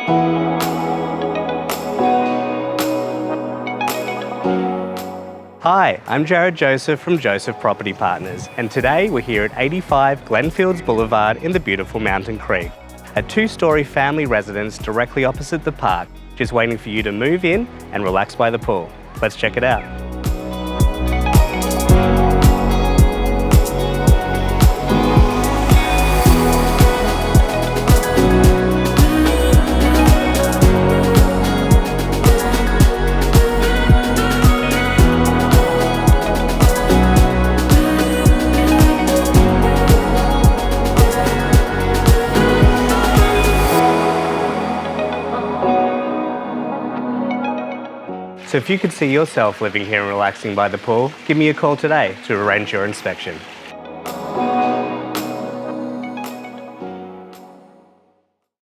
Hi, I'm Jared Joseph from Joseph Property Partners, and today we're here at 85 Glenfields Boulevard in the beautiful Mountain Creek, a two-storey family residence directly opposite the park, just waiting for you to move in and relax by the pool. Let's check it out. So if you could see yourself living here and relaxing by the pool, give me a call today to arrange your inspection.